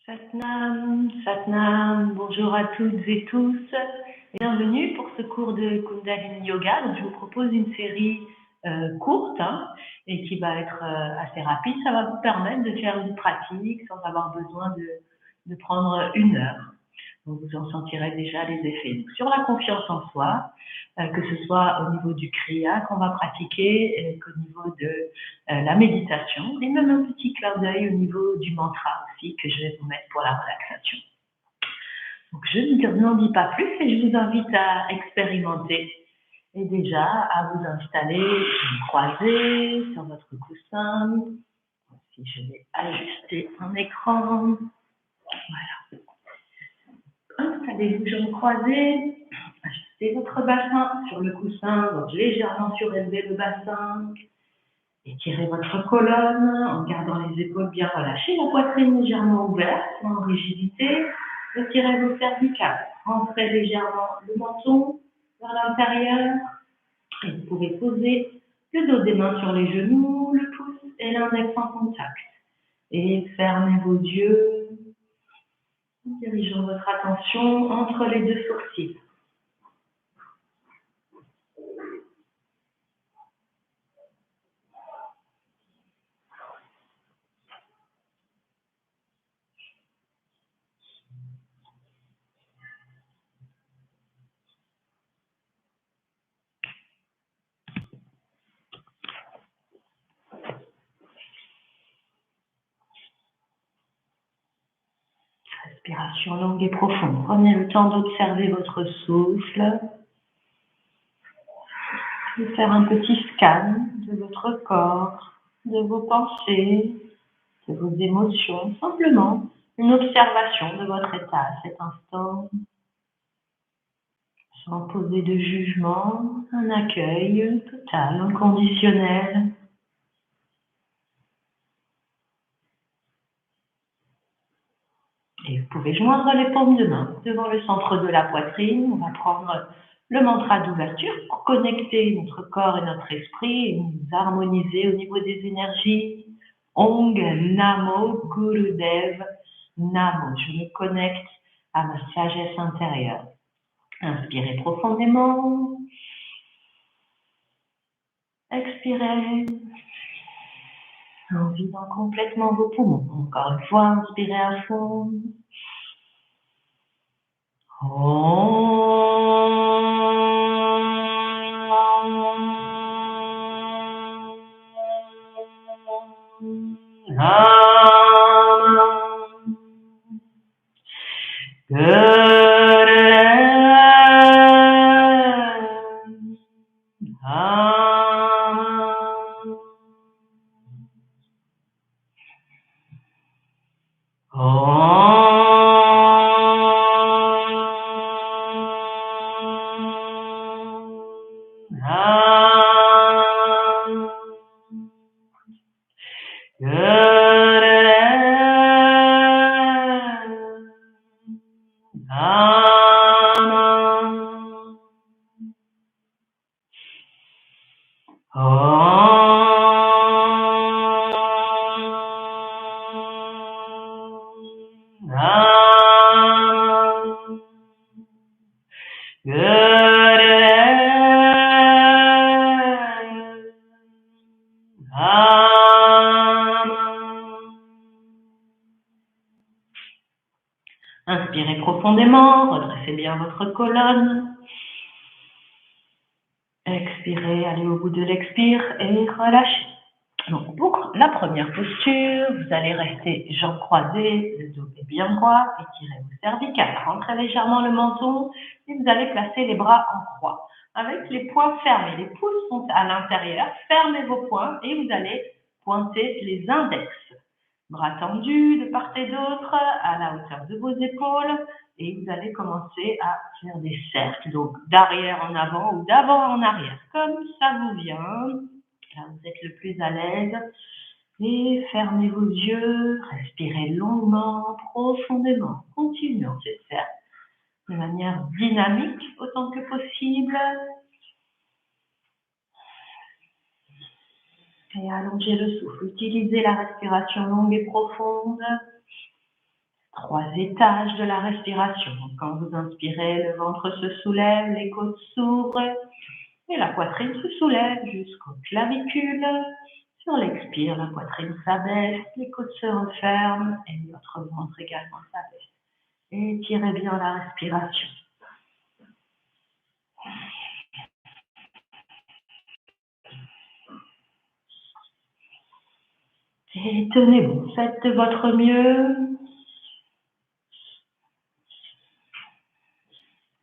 Satnam, Satnam, bonjour à toutes et tous. Bienvenue pour ce cours de Kundalini Yoga. Donc, je vous propose une série courte et qui va être assez rapide. Ça va vous permettre de faire une pratique sans avoir besoin de prendre une heure. Donc, vous en sentirez déjà les effets. Donc, sur la confiance en soi, que ce soit au niveau du kriya qu'on va pratiquer, et qu'au niveau de la méditation, et même un petit clin d'œil au niveau du mantra aussi que je vais vous mettre pour la relaxation. Donc, je n'en dis pas plus et je vous invite à expérimenter et déjà à vous installer croisé sur votre coussin. Si je vais ajuster mon écran, voilà. Installez-vous jambes croisées, ajustez votre bassin sur le coussin, donc légèrement surélevez le bassin. Étirez votre colonne en gardant les épaules bien relâchées, la poitrine légèrement ouverte, sans rigidité. Retirez vos cervicales. Rentrez légèrement le menton vers l'intérieur. Et vous pouvez poser le dos des mains sur les genoux, le pouce et l'index en contact. Et fermez vos yeux, dirigeant votre attention entre les deux sourcils. Respiration longue et profonde. Prenez le temps d'observer votre souffle. De faire un petit scan de votre corps, de vos pensées, de vos émotions, simplement une observation de votre état à cet instant, sans poser de jugement, un accueil total, inconditionnel. Et vous pouvez joindre les paumes de main devant le centre de la poitrine. On va prendre le mantra d'ouverture pour connecter notre corps et notre esprit et nous harmoniser au niveau des énergies. Ong Namo Gurudev Namo. Je me connecte à ma sagesse intérieure. Inspirez profondément. Expirez. En vidant complètement vos poumons. Encore une fois, inspirez à fond. Inspirez profondément, redressez bien votre colonne. Expirez, allez au bout de l'expire et relâchez. Donc, pour la première posture, vous allez rester jambes croisées, le dos est bien droit, étirez vos cervicales, rentrez légèrement le menton et vous allez placer les bras en croix. Avec les poings fermés, les pouces sont à l'intérieur, fermez vos poings et vous allez pointer les index. Bras tendus de part et d'autre, à la hauteur de vos épaules, et vous allez commencer à faire des cercles, donc d'arrière en avant ou d'avant en arrière, comme ça vous vient. Là, vous êtes le plus à l'aise. Et fermez vos yeux, respirez longuement, profondément, continuons ces cercles de manière dynamique autant que possible. Et allongez le souffle, utilisez la respiration longue et profonde. 3 étages de la respiration. Quand vous inspirez, le ventre se soulève, les côtes s'ouvrent et la poitrine se soulève jusqu'aux clavicules. Sur l'expire, la poitrine s'abaisse, les côtes se referment et votre ventre également s'abaisse. Étirez bien la respiration. Et tenez bon, faites de votre mieux.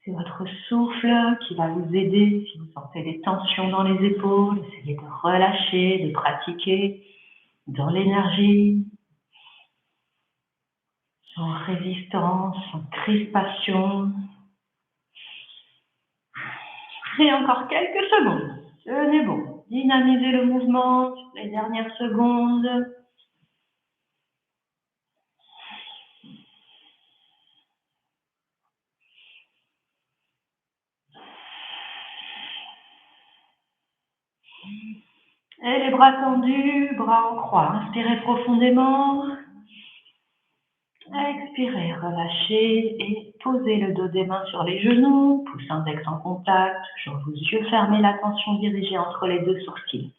C'est votre souffle qui va vous aider. Si vous sentez des tensions dans les épaules, essayez de relâcher, de pratiquer dans l'énergie, sans résistance, sans crispation. Et encore quelques secondes. Tenez bon. Dynamisez le mouvement sur les dernières secondes. Et les bras tendus, bras en croix. Inspirez profondément. Expirez, relâchez et posez le dos des mains sur les genoux, pouce index en contact, toujours vos yeux fermés, l'attention dirigée entre les 2 sourcils.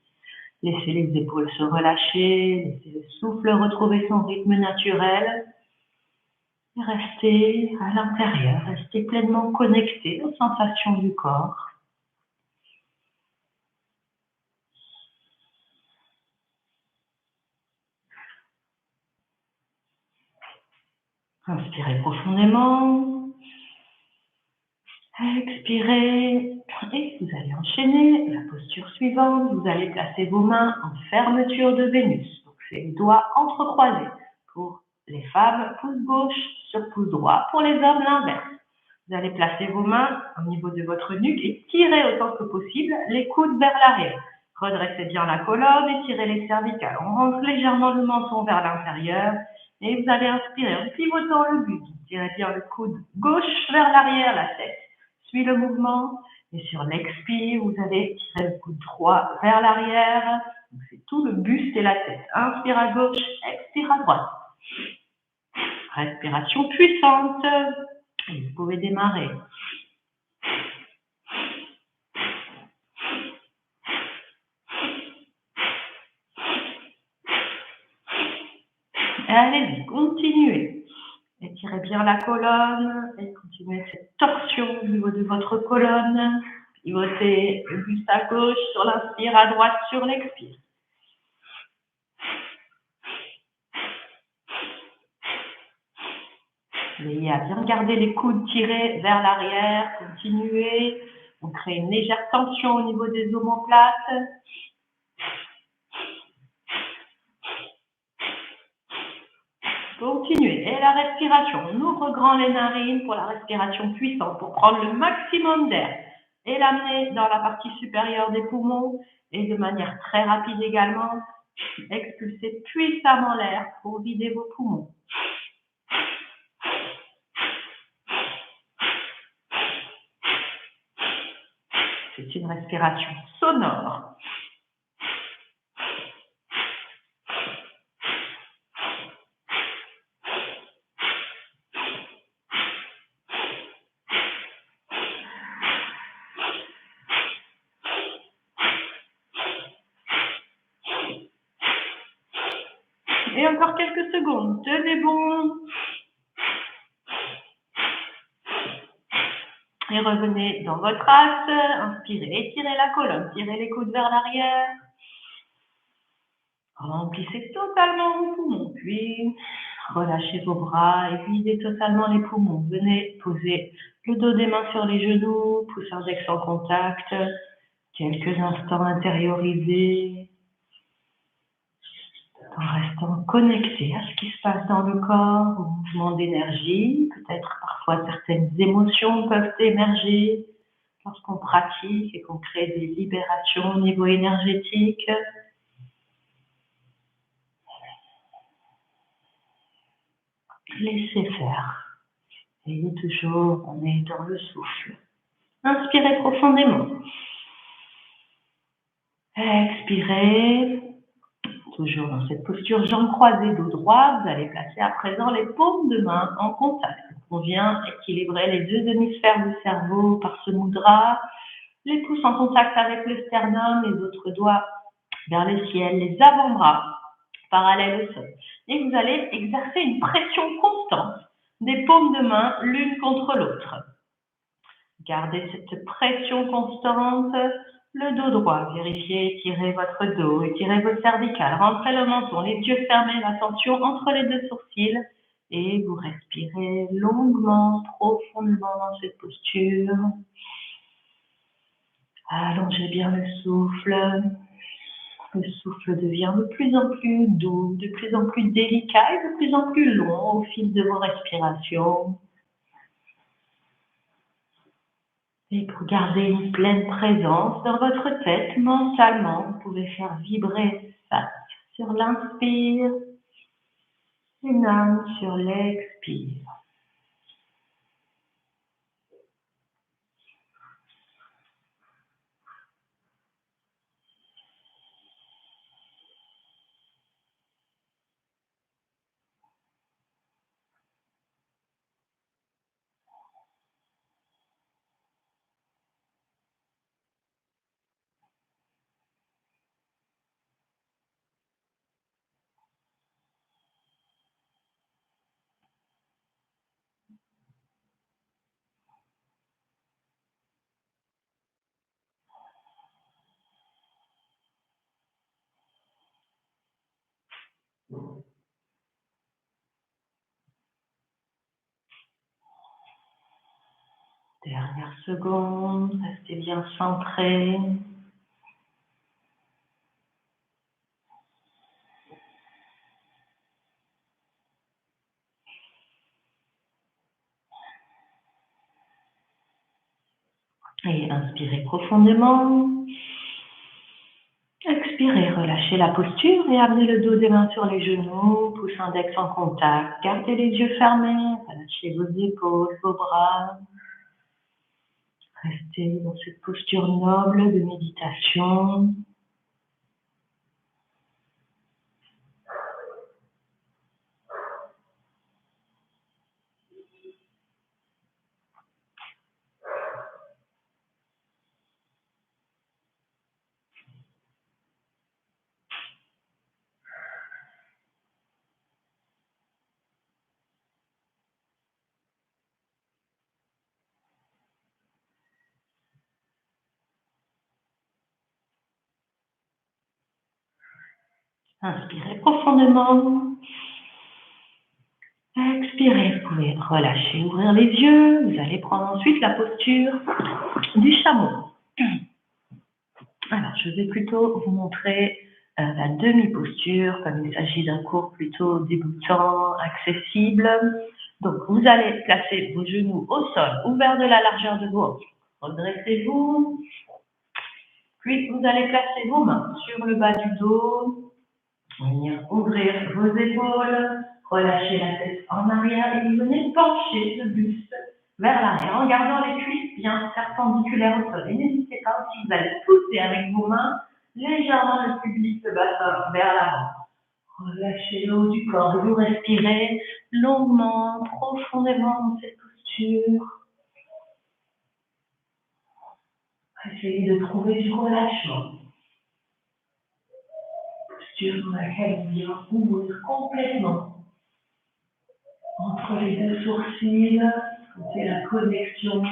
Laissez les épaules se relâcher, laissez le souffle retrouver son rythme naturel. Restez à l'intérieur, restez pleinement connecté aux sensations du corps. Inspirez profondément. Expirez et vous allez enchaîner la posture suivante. Vous allez placer vos mains en fermeture de Vénus. Donc, c'est les doigts entrecroisés. Pour les femmes, pouce gauche sur pouce droit. Pour les hommes, l'inverse. Vous allez placer vos mains au niveau de votre nuque et tirer autant que possible les coudes vers l'arrière. Redressez bien la colonne et tirez les cervicales. On rentre légèrement le menton vers l'intérieur et vous allez inspirer en pivotant le buste. Tirez bien le coude gauche vers l'arrière, la tête suit le mouvement. Et sur l'expire, vous allez tirer le coude droit vers l'arrière. C'est tout le buste et la tête. Inspire à gauche, expire à droite. Respiration puissante. Et vous pouvez démarrer. Et allez-y, continuez. Étirez bien la colonne et continuez cette torsion au niveau de votre colonne. Pivotez le buste à gauche sur l'inspire, à droite sur l'expire. Veillez à bien garder les coudes tirés vers l'arrière. Continuez. On crée une légère tension au niveau des omoplates. Continuez. Et la respiration. On ouvre grand les narines pour la respiration puissante, pour prendre le maximum d'air et l'amener dans la partie supérieure des poumons et de manière très rapide également, expulsez puissamment l'air pour vider vos poumons. C'est une respiration sonore. Et encore quelques secondes. Tenez bon. Et revenez dans votre axe. Inspirez, étirez la colonne, tirez les coudes vers l'arrière. Remplissez totalement vos poumons. Puis, relâchez vos bras et videz totalement les poumons. Venez poser le dos des mains sur les genoux, pouce index en contact. Quelques instants intériorisés. En restant connecté à ce qui se passe dans le corps, au mouvement d'énergie. Peut-être parfois certaines émotions peuvent émerger lorsqu'on pratique et qu'on crée des libérations au niveau énergétique. Laissez faire. Et toujours, on est dans le souffle. Inspirez profondément. Expirez. Toujours dans cette posture, jambes croisées, dos droit, vous allez placer à présent les paumes de main en contact. On vient équilibrer les deux hémisphères du cerveau par ce mudra, les pouces en contact avec le sternum, les autres doigts vers le ciel, les avant-bras parallèles au sol. Et vous allez exercer une pression constante des paumes de main l'une contre l'autre. Gardez cette pression constante, le dos droit, vérifiez, étirez votre dos, étirez vos cervicales, rentrez le menton, les yeux fermés, la tension entre les deux sourcils et vous respirez longuement, profondément dans cette posture. Allongez bien le souffle. Le souffle devient de plus en plus doux, de plus en plus délicat et de plus en plus long au fil de vos respirations. Et pour garder une pleine présence dans votre tête, mentalement, vous pouvez faire vibrer ça sur l'inspire et Nam sur l'expire. Dernière seconde, restez bien centré. Et inspirez profondément. Expirez, relâchez la posture et amenez le dos des mains sur les genoux, pouce index en contact. Gardez les yeux fermés, relâchez vos épaules, vos bras. Restez dans cette posture noble de méditation. Inspirez profondément. Expirez, vous pouvez relâcher, ouvrir les yeux. Vous allez prendre ensuite la posture du chameau. Alors, je vais plutôt vous montrer la demi-posture, comme il s'agit d'un cours plutôt débutant, accessible. Donc, vous allez placer vos genoux au sol, ouverts de la largeur de vos hanches. Redressez-vous. Puis, vous allez placer vos mains sur le bas du dos. Venir ouvrir vos épaules, relâchez la tête en arrière et vous venez pencher le buste vers l'arrière en gardant les cuisses bien perpendiculaires au sol. Et n'hésitez pas aussi, vous allez pousser avec vos mains légèrement le public, le bassin vers l'avant. Relâchez le haut du corps, vous respirez longuement, profondément dans cette posture. Essayez de trouver du relâchement. Dans laquelle vous allez ouvrir complètement entre les deux sourcils, c'est la connexion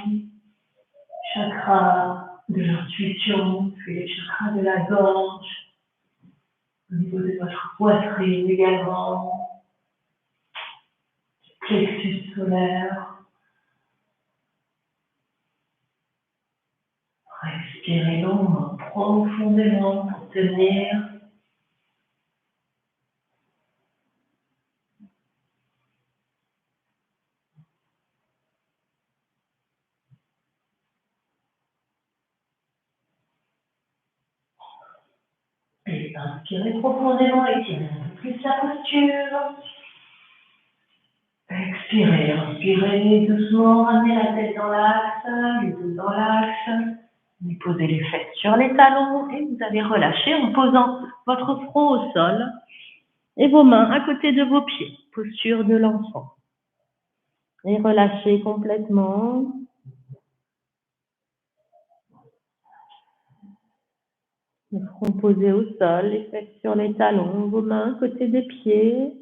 chakra de l'intuition, puis les chakras de la gorge, au niveau de votre poitrine également, plexus solaire. Respirez longuement, profondément pour tenir. Et inspirez profondément, étirez un peu plus la posture. Expirez, inspirez doucement, ramenez la tête dans l'axe, les dos dans l'axe. Vous posez les fesses sur les talons et vous allez relâcher en posant votre front au sol et vos mains à côté de vos pieds, posture de l'enfant. Et relâchez complètement. Le front posé au sol, les fesses sur les talons, vos mains à côté des pieds.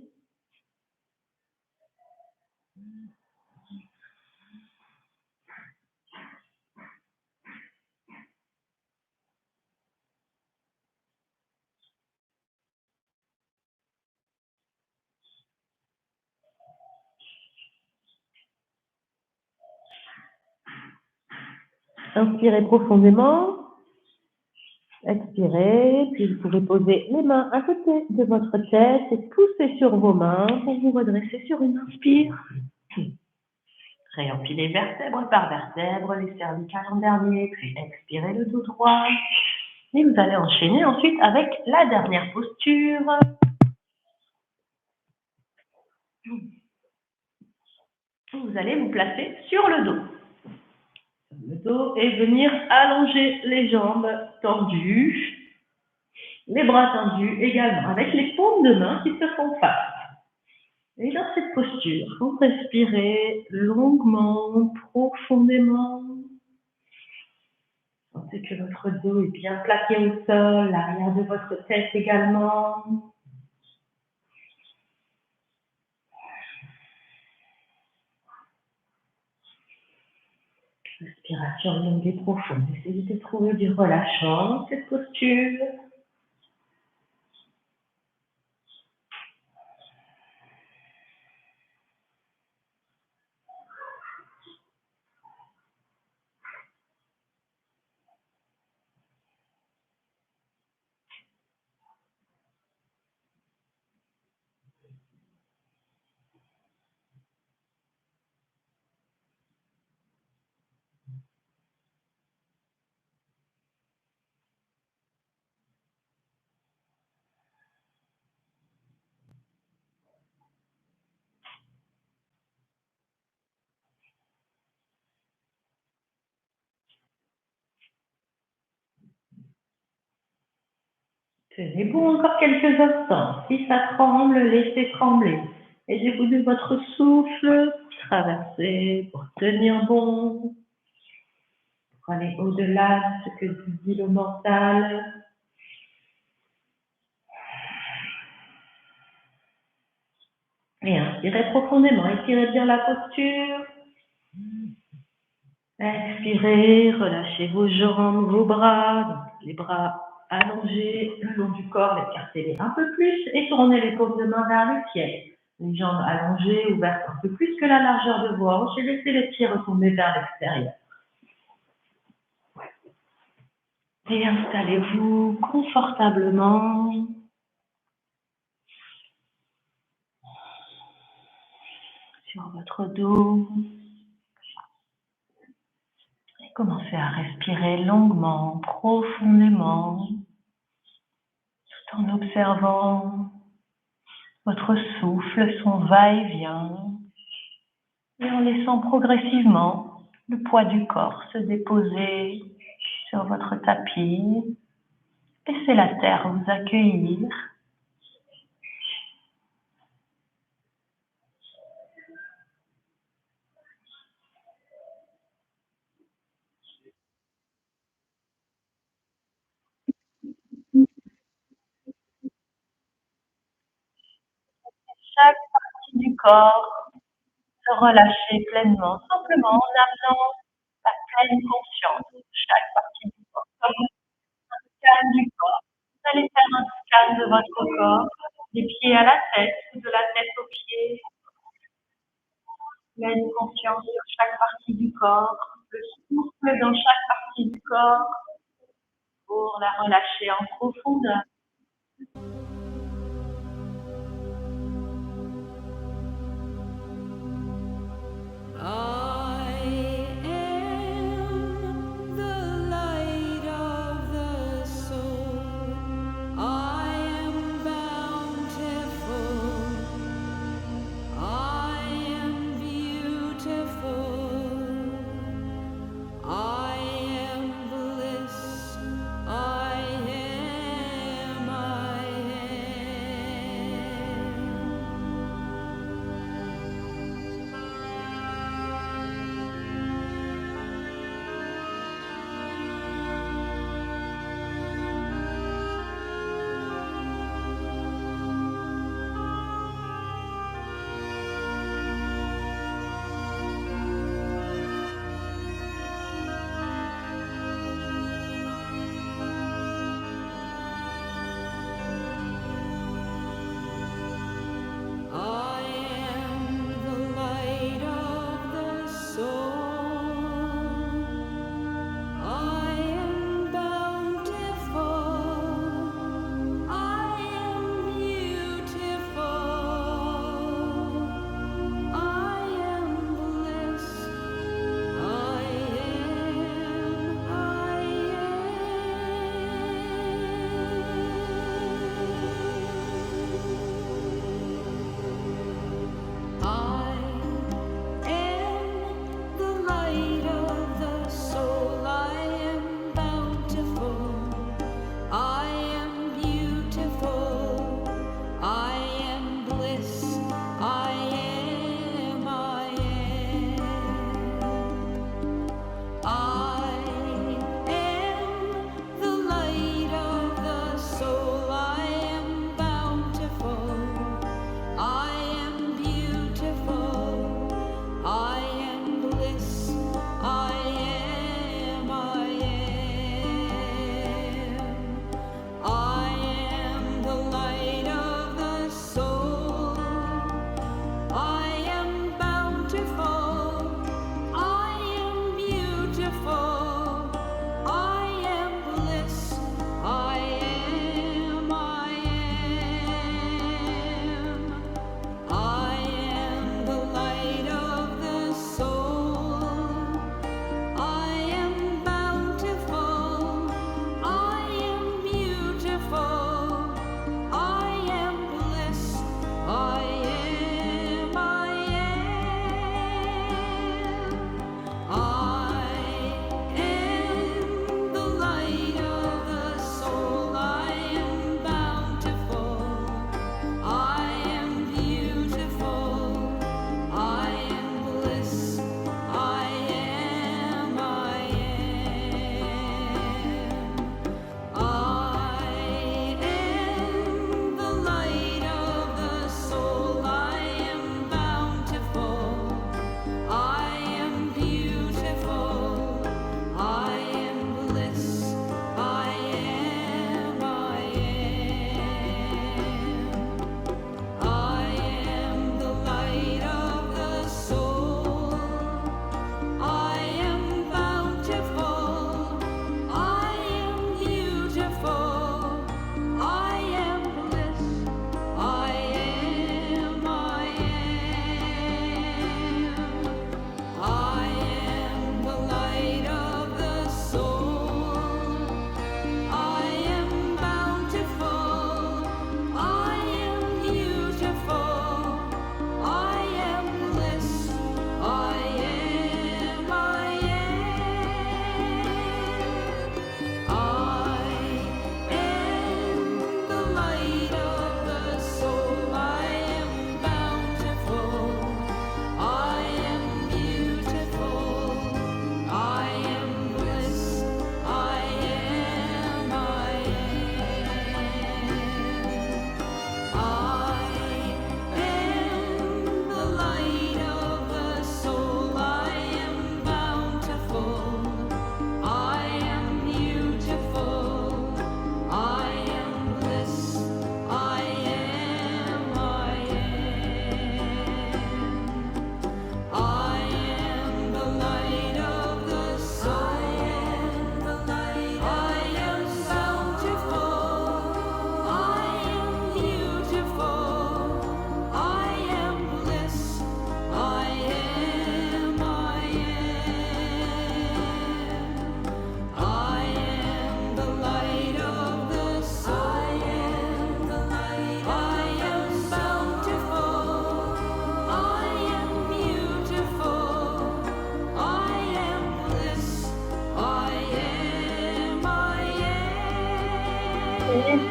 Inspirez profondément. Expirez, puis vous pouvez poser les mains à côté de votre tête et pousser sur vos mains pour vous redresser sur une inspire. Réempilez vertèbre par vertèbre, les cervicales en dernier, puis expirez le dos droit. Et vous allez enchaîner ensuite avec la dernière posture. Vous allez vous placer sur le dos et venir allonger les jambes tendues, les bras tendus également, avec les paumes de main qui se font face. Et dans cette posture, vous respirez longuement, profondément. Sentez que votre dos est bien plaqué au sol, l'arrière de votre tête également. Respiration longue et profonde. Essayez de trouver du relâchement dans cette posture. Tenez-vous encore quelques instants. Si ça tremble, laissez trembler. Aidez-vous de votre souffle pour traverser, pour tenir bon, pour aller au-delà de ce que vous dit le mental. Et inspirez profondément, étirez bien la posture. Expirez, relâchez vos jambes, vos bras, donc les bras allongés le long du corps, écartez-les un peu plus et tournez les paumes de main vers le ciel. Les jambes allongées, ouvertes un peu plus que la largeur de vos hanches et laissez les pieds retomber vers l'extérieur. Et installez-vous confortablement sur votre dos. Et commencez à respirer longuement, profondément, tout en observant votre souffle, son va-et-vient, et en laissant progressivement le poids du corps se déposer sur votre tapis. Laissez la terre vous accueillir. Chaque partie du corps se relâcher pleinement, simplement en amenant la pleine conscience de chaque partie du corps, comme un scan du corps. Vous allez faire un scan de votre corps, des pieds à la tête, de la tête aux pieds, pleine conscience sur chaque partie du corps, le souffle dans chaque partie du corps pour la relâcher en profondeur.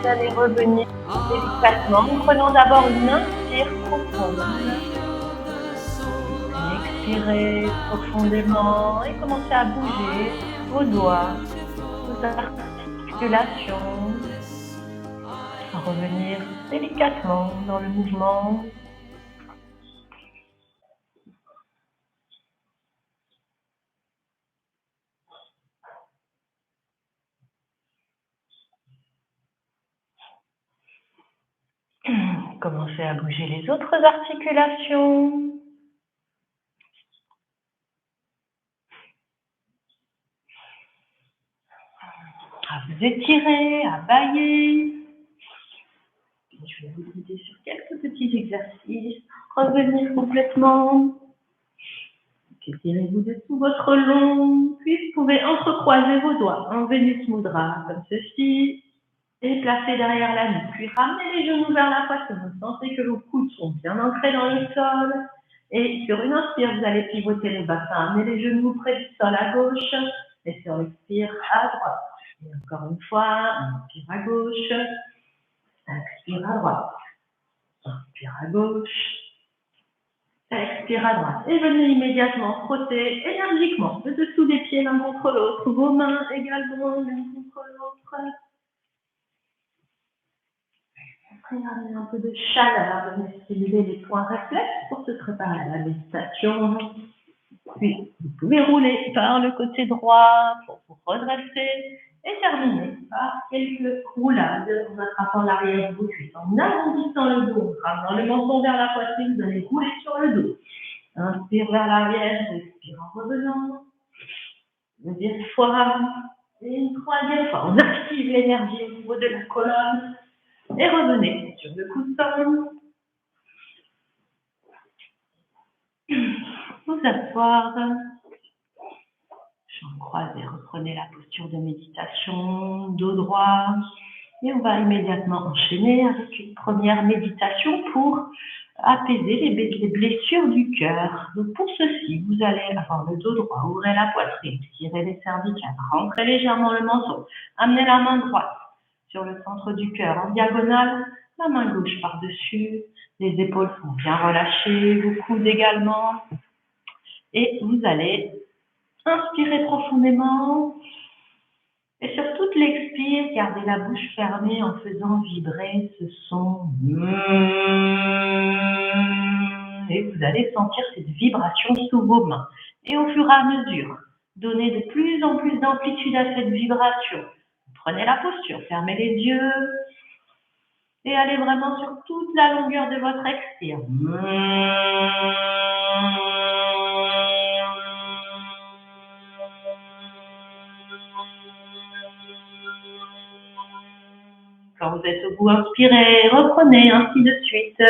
vous allez revenir délicatement en prenant d'abord une inspire profonde. Expirez profondément et commencez à bouger vos doigts, vos articulations, à revenir délicatement dans le mouvement. Commencez à bouger les autres articulations. À vous étirer, à bailler. Je vais vous guider sur quelques petits exercices. Revenir complètement. Étirez-vous dessous votre long. Puis vous pouvez entrecroiser vos doigts en Venus Mudra, comme ceci. Et placer derrière la nuque. Puis ramenez les genoux vers la poitrine. Vous sentez que vos coudes sont bien ancrés dans le sol. Et sur une inspire, vous allez pivoter le bassin. Amenez les genoux près du sol à gauche. Et sur l'expire, à droite. Et encore une fois, inspire à gauche. Expire à droite. Inspire à gauche. Expire à droite. Et venez immédiatement frotter énergiquement le dessous des pieds l'un contre l'autre. Vos mains également l'une contre l'autre. Regardez un peu de chaleur, venez stimuler les points réflexes pour se préparer à la méditation. Puis, vous pouvez rouler par le côté droit pour vous redresser et terminer par quelques roulades en attrapant l'arrière de vos cuisses. En arrondissant le dos, en ramenant le menton vers la poitrine, vous allez rouler sur le dos. Inspire vers l'arrière, expire en revenant. Une deuxième fois et une troisième fois. On active l'énergie au niveau de la colonne. Et revenez sur le coussin. Vous asseoir. Jambes croisées, reprenez la posture de méditation, dos droit. Et on va immédiatement enchaîner avec une première méditation pour apaiser les blessures du cœur. Donc pour ceci, vous allez avoir le dos droit, ouvrez la poitrine, tirez les cervicales, rentrez légèrement le menton, amenez la main droite sur le centre du cœur en diagonale, la main gauche par-dessus, les épaules sont bien relâchées, vos coudes également. Et vous allez inspirer profondément. Et sur toute l'expire, gardez la bouche fermée en faisant vibrer ce son. Et vous allez sentir cette vibration sous vos mains. Et au fur et à mesure, donnez de plus en plus d'amplitude à cette vibration. Prenez la posture, fermez les yeux. Et allez vraiment sur toute la longueur de votre expire. Quand vous êtes au bout, inspirez, reprenez, ainsi de suite.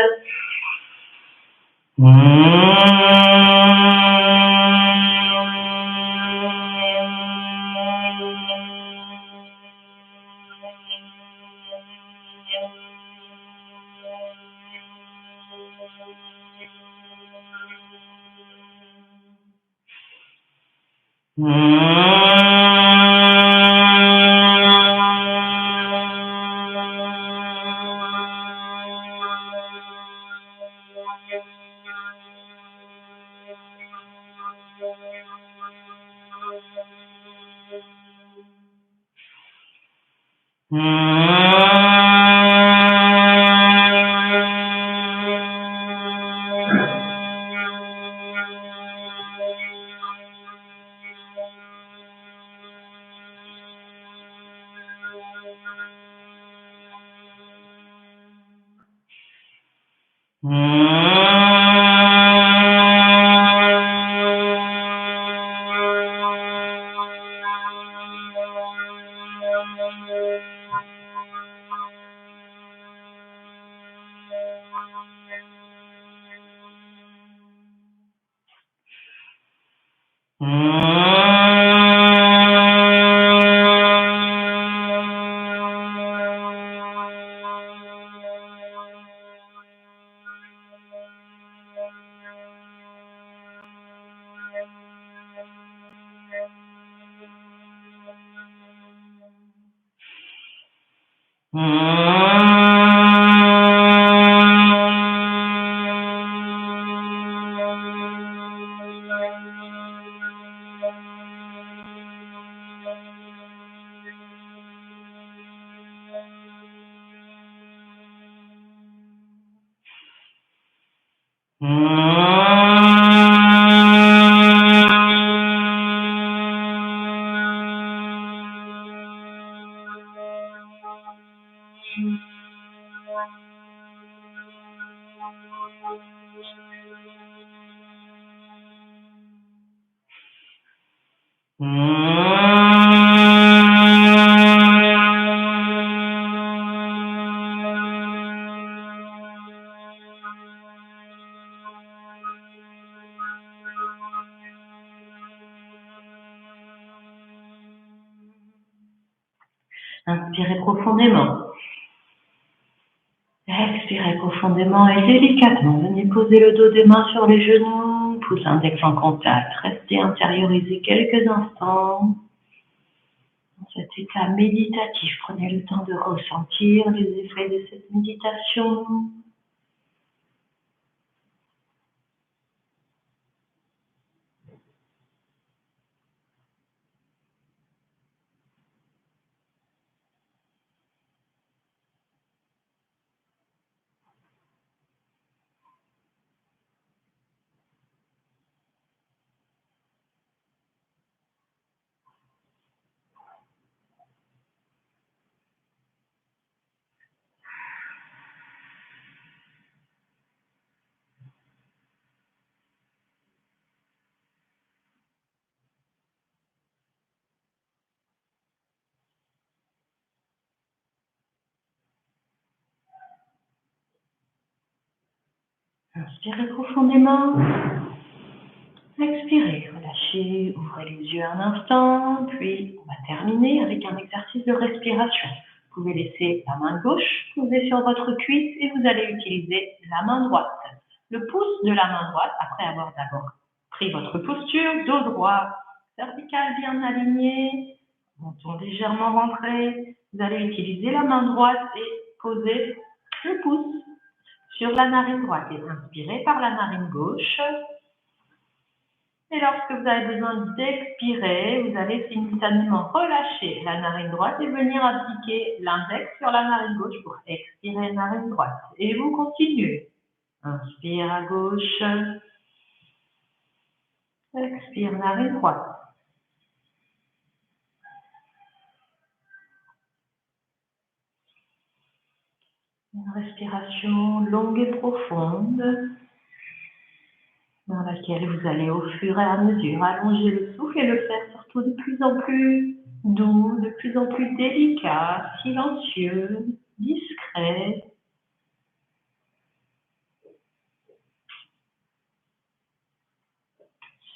Inspirez profondément. Expirez profondément et délicatement. Venez poser le dos des mains sur les genoux, pouce index en contact. Restez intériorisé quelques instants. Dans cet état méditatif, prenez le temps de ressentir les effets de cette méditation. Inspirez profondément. Expirez, relâchez, ouvrez les yeux un instant, puis on va terminer avec un exercice de respiration. Vous pouvez laisser la main gauche posée sur votre cuisse et vous allez utiliser la main droite. Le pouce de la main droite, après avoir d'abord pris votre posture, dos droit, vertical bien aligné, menton légèrement rentré. Vous allez utiliser la main droite et poser le pouce sur la narine droite et inspirer par la narine gauche. Et lorsque vous avez besoin d'expirer, vous allez simultanément relâcher la narine droite et venir appliquer l'index sur la narine gauche pour expirer narine droite. Et vous continuez. Inspire à gauche. Expire narine droite. Une respiration longue et profonde dans laquelle vous allez au fur et à mesure allonger le souffle et le faire surtout de plus en plus doux, de plus en plus délicat, silencieux, discret.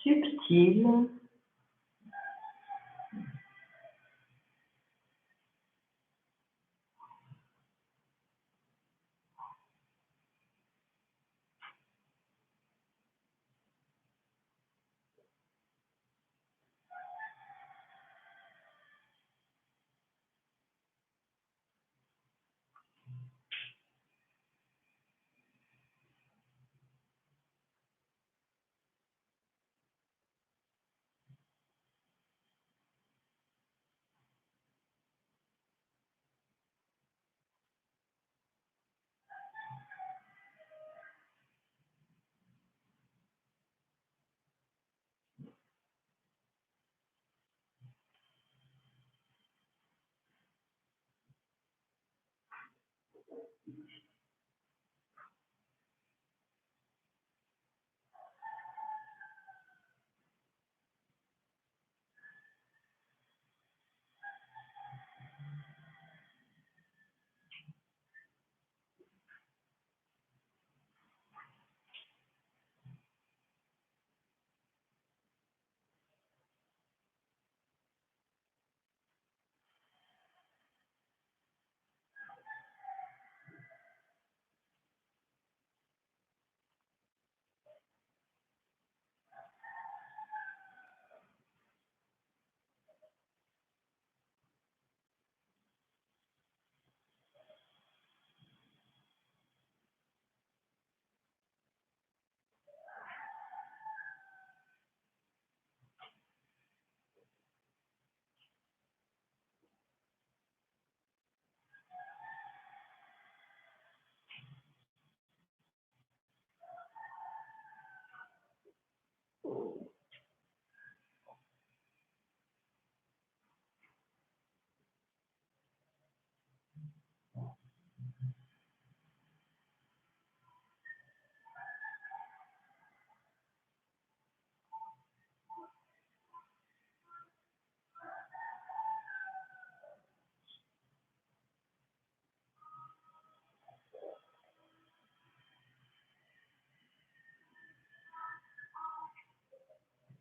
Subtil.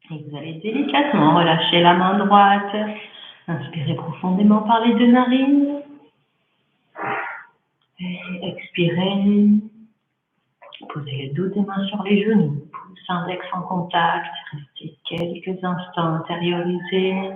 Et vous allez délicatement relâcher la main droite. Inspirez profondément par les deux narines. Et expirez. Posez les dos des mains sur les genoux. Pouce index en contact. Restez quelques instants intériorisés.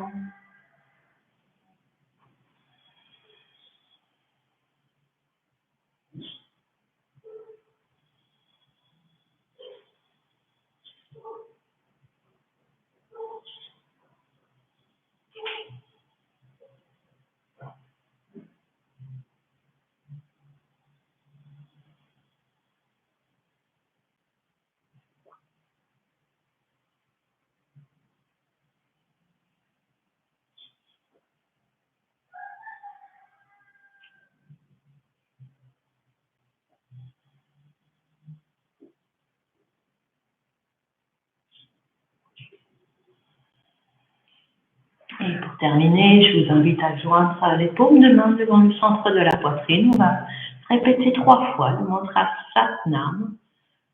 Et pour terminer, je vous invite à joindre les paumes de main devant le centre de la poitrine. On va répéter 3 fois le mantra Satnam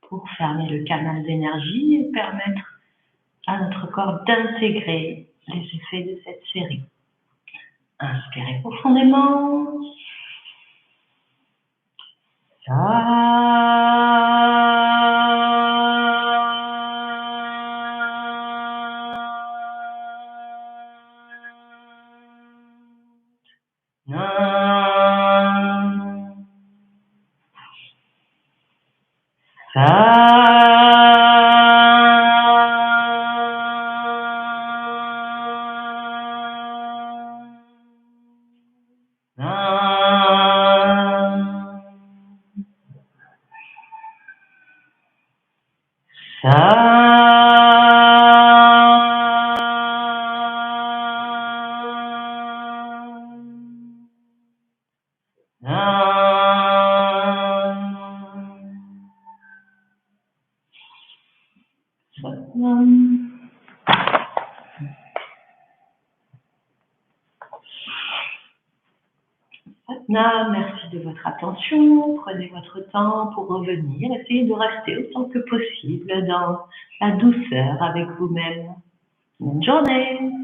pour fermer le canal d'énergie et permettre à notre corps d'intégrer les effets de cette série. Inspirez profondément. Merci de votre attention. Prenez votre temps pour revenir. Essayez de rester autant que possible dans la douceur avec vous-même. Bonne journée.